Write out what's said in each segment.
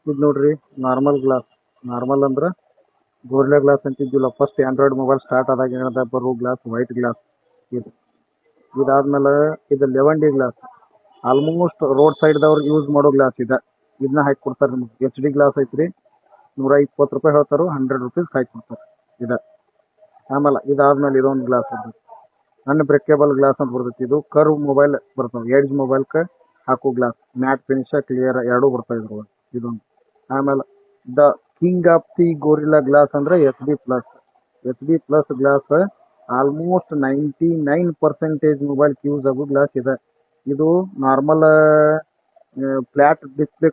ಇದು ನೋಡ್ರಿ normal glass. Normal ಅಂದ್ರೆ ಗೋರ್ಲೆ ಗ್ಲಾಸ್ ಅಂತಿದ್ದಿಲ್ಲ. ಫಸ್ಟ್ ಆಂಡ್ರಾಯ್ಡ್ ಮೊಬೈಲ್ ಸ್ಟಾರ್ಟ್ ಆದಾಗ ಬರೋ ಗ್ಲಾಸ್ ವೈಟ್ ಗ್ಲಾಸ್ ಇದು. ಇದಾದ್ಮೇಲೆ ಇದು 11D ಗ್ಲಾಸ್. ಆಲ್ಮೋಸ್ಟ್ ರೋಡ್ ಸೈಡ್ದವ್ರು ಯೂಸ್ ಮಾಡೋ ಗ್ಲಾಸ್ ಇದೆ. ಇದನ್ನ ಹಾಕಿ ಕೊಡ್ತಾರೆ ನಿಮ್ಗೆ. HD ಗ್ಲಾಸ್ ಐತ್ರಿ, 120 ರೂಪಾಯಿ ಹೇಳ್ತಾರೋ, 100 ರುಪೀಸ್ ಹಾಕಿ ಕೊಡ್ತಾರೆ ಇದೆ. ಆಮೇಲೆ ಇದಾದ್ಮೇಲೆ ಇದೊಂದು ಗ್ಲಾಸ್ ಬರ್ತೈತಿ, ಅನ್ಬ್ರೇಕೇಬಲ್ ಗ್ಲಾಸ್ ಅಂತ ಬರ್ತೈತಿ. ಇದು ಕರ್ವ್ ಮೊಬೈಲ್ ಬರ್ತಾವೆ, ಎಡ್ಜ್ ಮೊಬೈಲ್ಗೆ ಹಾಕೋ ಗ್ಲಾಸ್. ಮ್ಯಾಟ್ ಫಿನಿಶ ಕ್ಲಿಯರ್ ಎರಡೂ ಬರ್ತಾವೆ ಇದ್ರೊಳಗೆ. ಇದೊಂದು. ಆಮೇಲೆ the king of the gorilla glass ಅಂದ್ರೆ HD plus. HD plus glass almost 99% ಮೊಬೈಲ್ಗೆ ಯೂಸ್ ಆಗೋ ಗ್ಲಾಸ್ ಇದೆ. ಇದು normal flat display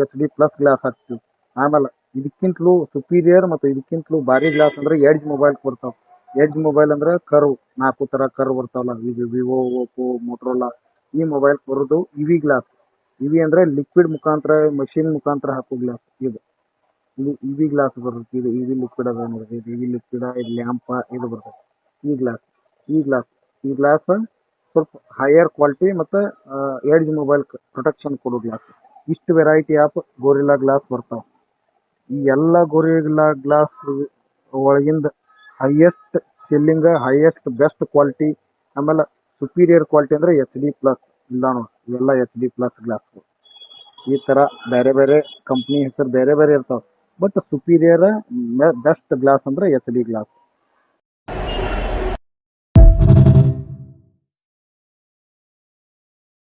HD plus glass ಹಾಕ್ತೀವಿ. ಆಮೇಲೆ ಇದಕ್ಕಿಂತಲೂ ಸುಪೀರಿಯರ್ ಮತ್ತು ಇದಕ್ಕಿಂತಲೂ ಭಾರಿ ಗ್ಲಾಸ್ ಅಂದ್ರೆ ಎಡ್ಜ್ ಮೊಬೈಲ್ ಬರ್ತಾವೆ. ಎಡ್ಜ್ ಮೊಬೈಲ್ ಅಂದ್ರೆ ಕರ್ವ್, 4 ಥರ ಕರ್ವ್ ಬರ್ತಾವಲ್ಲ, ಈಗ ವಿವೋ, ಓಪೋ, ಮೋಟ್ರೋಲಾ ಈ ಮೊಬೈಲ್ ಬರೋದು ಇವಿ ಗ್ಲಾಸ್. ಇವಿ ಅಂದ್ರೆ ಲಿಕ್ವಿಡ್ ಮುಖಾಂತರ, ಮಷಿನ್ ಮುಖಾಂತರ ಹಾಕೋ ಗ್ಲಾಸ್ ಇದು. ಇದು ಇವಿ ಗ್ಲಾಸ್ ಬರುತ್ತೆ. ಇದು ಇವಿ ಲಿಕ್ವಿಡ್ ಅದ ನೋಡ್ರಿ, ಇದು ಇವಿ ಲಿಕ್ವಿಡ್, ಇದು ಲ್ಯಾಂಪ ಇದು ಬರ್ತದೆ. ಈ ಗ್ಲಾಸ್ ಸ್ವಲ್ಪ ಹೈಯರ್ ಕ್ವಾಲಿಟಿ ಮತ್ತು ಎಡ್ಜ್ ಮೊಬೈಲ್ ಪ್ರೊಟೆಕ್ಷನ್ ಕೊಡೋ ಗ್ಲಾಸ್. ಇಷ್ಟು ವೆರೈಟಿ ಆಫ್ ಗೋರಿಲ್ಲಾ ಗ್ಲಾಸ್ ಬರ್ತಾವೆ. ಈ ಎಲ್ಲ ಗೋರಿಲ್ಲಾ ಗ್ಲಾಸ್ ಒಳಗಿಂದ highest selling, highest best quality, ಆಮೇಲೆ ಸುಪೀರಿಯರ್ ಕ್ವಾಲಿಟಿ ಅಂದ್ರೆ HD ಪ್ಲಸ್. ಇಲ್ಲ ನೋಡಿ, ಇವೆಲ್ಲ HD ಪ್ಲಸ್ ಗ್ಲಾಸ್. ಈ ಥರ ಬೇರೆ ಬೇರೆ ಕಂಪ್ನಿ ಹೆಸರು ಬೇರೆ ಬೇರೆ ಇರ್ತಾವೆ. ಬಟ್ ಸುಪೀರಿಯರ್ ಬೆಸ್ಟ್ ಗ್ಲಾಸ್ ಅಂದ್ರೆ HD ಗ್ಲಾಸ್.